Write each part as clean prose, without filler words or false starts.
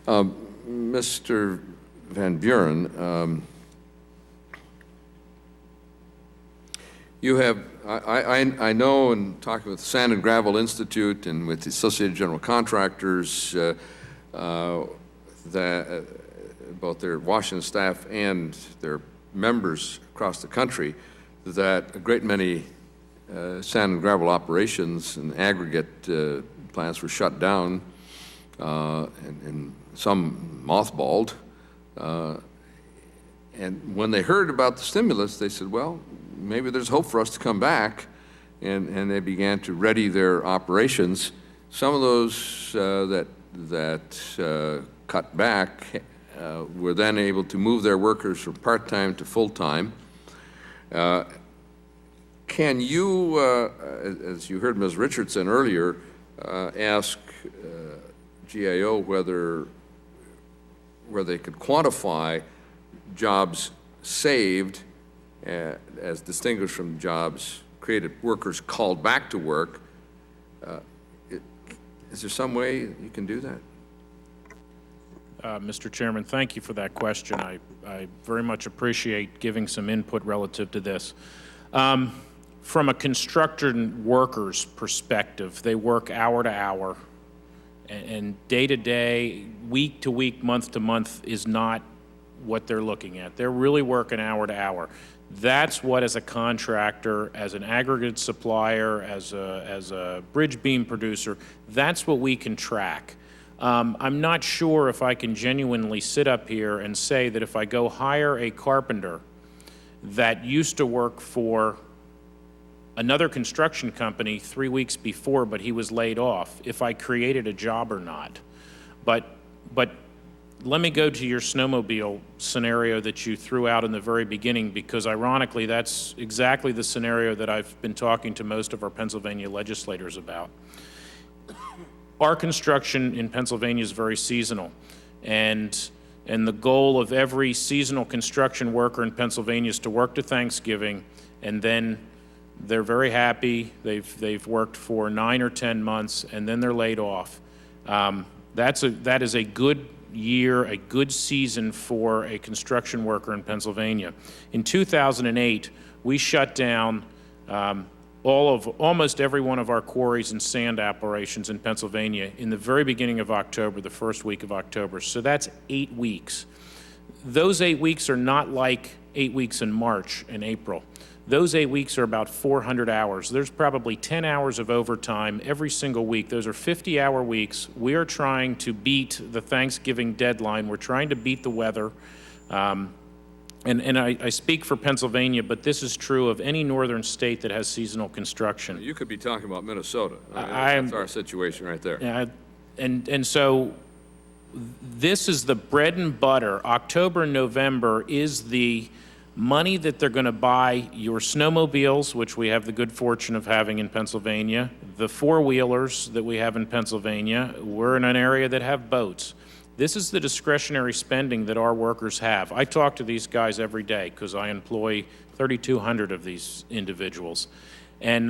Mr. Van Buren, you have, I know, in talking with the Sand and Gravel Institute and with the Associated General Contractors, that both their Washington staff and their members across the country, that a great many sand and gravel operations and aggregate plants were shut down and some mothballed. And when they heard about the stimulus, they said, well, maybe there's hope for us to come back, and they began to ready their operations. Some of those that cut back were then able to move their workers from part-time to full-time. Can you, as you heard Ms. Richardson earlier, ask GAO where they could quantify jobs saved as distinguished from jobs created, workers called back to work? Is there some way you can do that? Mr. Chairman, thank you for that question. I very much appreciate giving some input relative to this. From a construction worker's perspective, they work hour to hour, and day to day, week to week, month to month is not what they're looking at. They're really working hour to hour. That's what, as a contractor, as an aggregate supplier, as a bridge beam producer, that's what we can track. I'm not sure if I can genuinely sit up here and say that if I go hire a carpenter that used to work for another construction company 3 weeks before, but he was laid off, if I created a job or not. But let me go to your snowmobile scenario that you threw out in the very beginning, because ironically, that's exactly the scenario that I've been talking to most of our Pennsylvania legislators about. Our construction in Pennsylvania is very seasonal, and the goal of every seasonal construction worker in Pennsylvania is to work to Thanksgiving, and then they're very happy. They've worked for 9 or 10 months, and then they're laid off. That is a good year, a good season for a construction worker in Pennsylvania. In 2008, we shut down almost every one of our quarries and sand operations in Pennsylvania in the very beginning of October, the first week of October. So that's 8 weeks. Those 8 weeks are not like 8 weeks in March and April. Those 8 weeks are about 400 hours. There's probably 10 hours of overtime every single week. Those are 50-hour weeks. We are trying to beat the Thanksgiving deadline. We're trying to beat the weather. And I speak for Pennsylvania, but this is true of any northern state that has seasonal construction. You could be talking about Minnesota. That's our situation right there. And so this is the bread and butter. October and November is the money that they're going to buy your snowmobiles, which we have the good fortune of having in Pennsylvania, the four-wheelers that we have in Pennsylvania. We're in an area that have boats. This is the discretionary spending that our workers have. I talk to these guys every day because I employ 3,200 of these individuals. And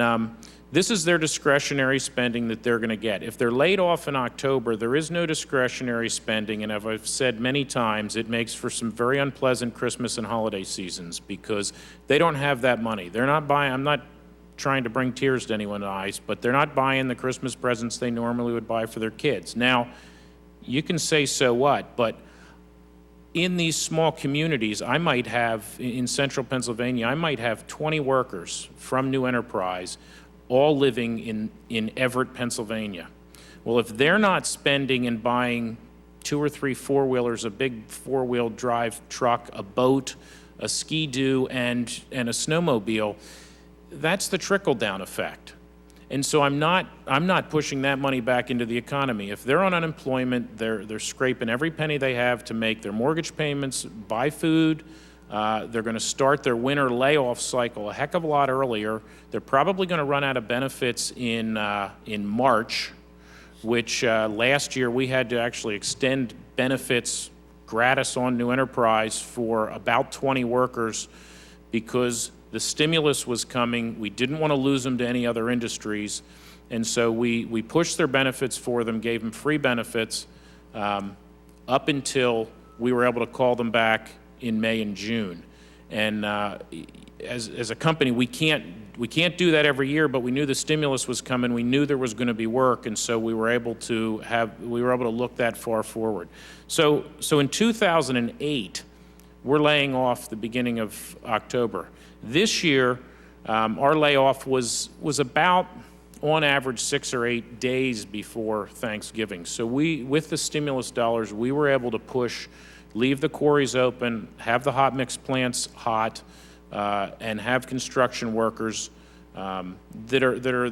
this is their discretionary spending that they're going to get. If they're laid off in October, there is no discretionary spending, and as I've said many times, it makes for some very unpleasant Christmas and holiday seasons because they don't have that money. They're not buying, I'm not trying to bring tears to anyone's eyes, but they're not buying the Christmas presents they normally would buy for their kids. Now, you can say so what, but in these small communities, I might have, in central Pennsylvania, I might have 20 workers from New Enterprise all living in Everett, Pennsylvania. Well, if they're not spending and buying 2 or 3 four-wheelers, a big four-wheel drive truck, a boat, a ski-doo, and a snowmobile, that's the trickle-down effect. And so I'm not pushing that money back into the economy. If they're on unemployment, they're scraping every penny they have to make their mortgage payments, buy food. They're going to start their winter layoff cycle a heck of a lot earlier. They're probably going to run out of benefits in March, which last year we had to actually extend benefits gratis on New Enterprise for about 20 workers because the stimulus was coming. We didn't want to lose them to any other industries. And so we pushed their benefits for them, gave them free benefits. up until we were able to call them back in May and June. And as a company, we can't do that every year, but we knew the stimulus was coming. We knew there was going to be work, and so we were able to look that far forward. So in 2008, we're laying off the beginning of October. This year, our layoff was about, on average, 6 or 8 days before Thanksgiving. So with the stimulus dollars, we were able to leave the quarries open, have the hot mix plants hot, and have construction workers that are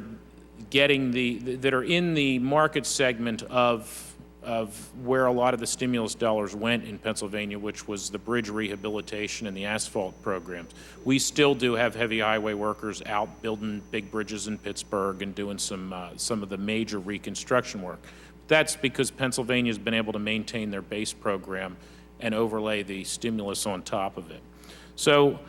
in the market segment of where a lot of the stimulus dollars went in Pennsylvania, which was the bridge rehabilitation and the asphalt programs. We still do have heavy highway workers out building big bridges in Pittsburgh and doing some of the major reconstruction work. That's because Pennsylvania's been able to maintain their base program and overlay the stimulus on top of it. So,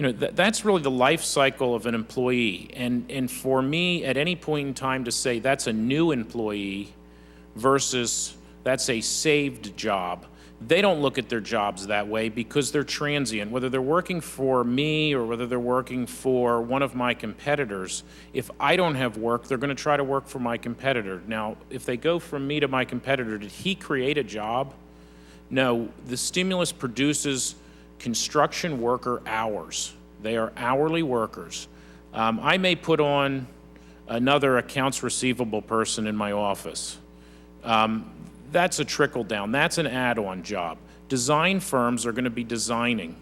that's really the life cycle of an employee. And for me, at any point in time to say that's a new employee versus that's a saved job, they don't look at their jobs that way because they're transient. Whether they're working for me or whether they're working for one of my competitors, if I don't have work, they're going to try to work for my competitor. Now, if they go from me to my competitor, did he create a job? No, the stimulus produces construction worker hours. They are hourly workers. I may put on another accounts receivable person in my office. That's a trickle down. That's an add-on job. Design firms are going to be designing.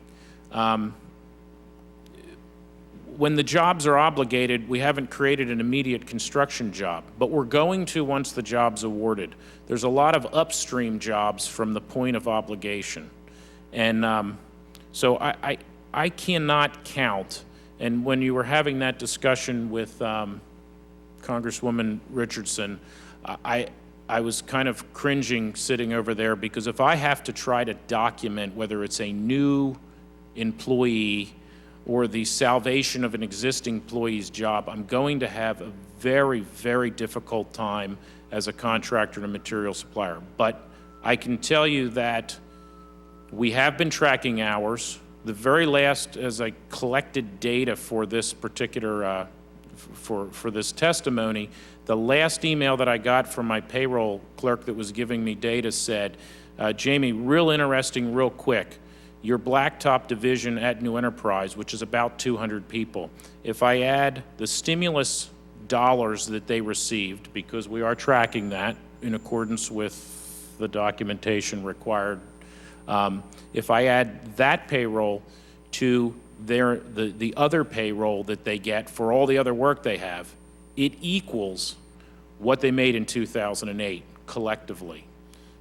When the jobs are obligated, we haven't created an immediate construction job, but we're going to once the job's awarded. There's a lot of upstream jobs from the point of obligation. And so I cannot count, and when you were having that discussion with Congresswoman Richardson, I was kind of cringing sitting over there because if I have to try to document whether it's a new employee or the salvation of an existing employee's job, I'm going to have a very, very difficult time as a contractor and a material supplier. But I can tell you that we have been tracking hours. The very last, as I collected data for this particular, for this testimony, the last email that I got from my payroll clerk that was giving me data said, Jamie, real interesting, real quick, your blacktop division at New Enterprise, which is about 200 people, if I add the stimulus dollars that they received, because we are tracking that in accordance with the documentation required, if I add that payroll to the other payroll that they get for all the other work they have, it equals what they made in 2008 collectively.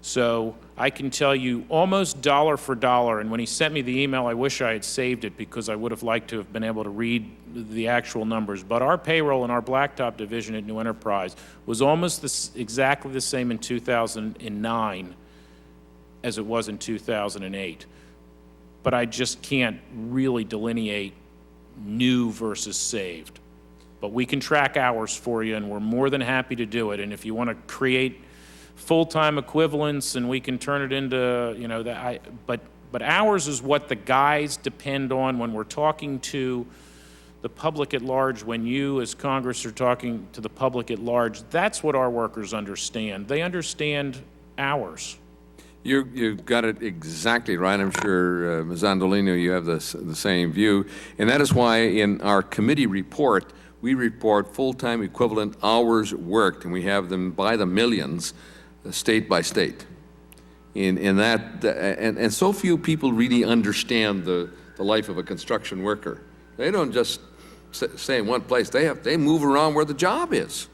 So I can tell you almost dollar for dollar, and when he sent me the email, I wish I had saved it because I would have liked to have been able to read the actual numbers. But our payroll in our blacktop division at New Enterprise was almost exactly the same in 2009 as it was in 2008. But I just can't really delineate new versus saved. But we can track hours for you, and we're more than happy to do it. And if you want to create full-time equivalents, and we can turn it into, but hours is what the guys depend on when we're talking to the public at large. When you, as Congress, are talking to the public at large, that's what our workers understand. They understand hours. You got it exactly right. I'm sure, Ms. Andolino, you have the same view. And that is why in our committee report, we report full-time equivalent hours worked, and we have them by the millions, state by state. And so few people really understand the life of a construction worker. They don't just stay in one place. They move around where the job is.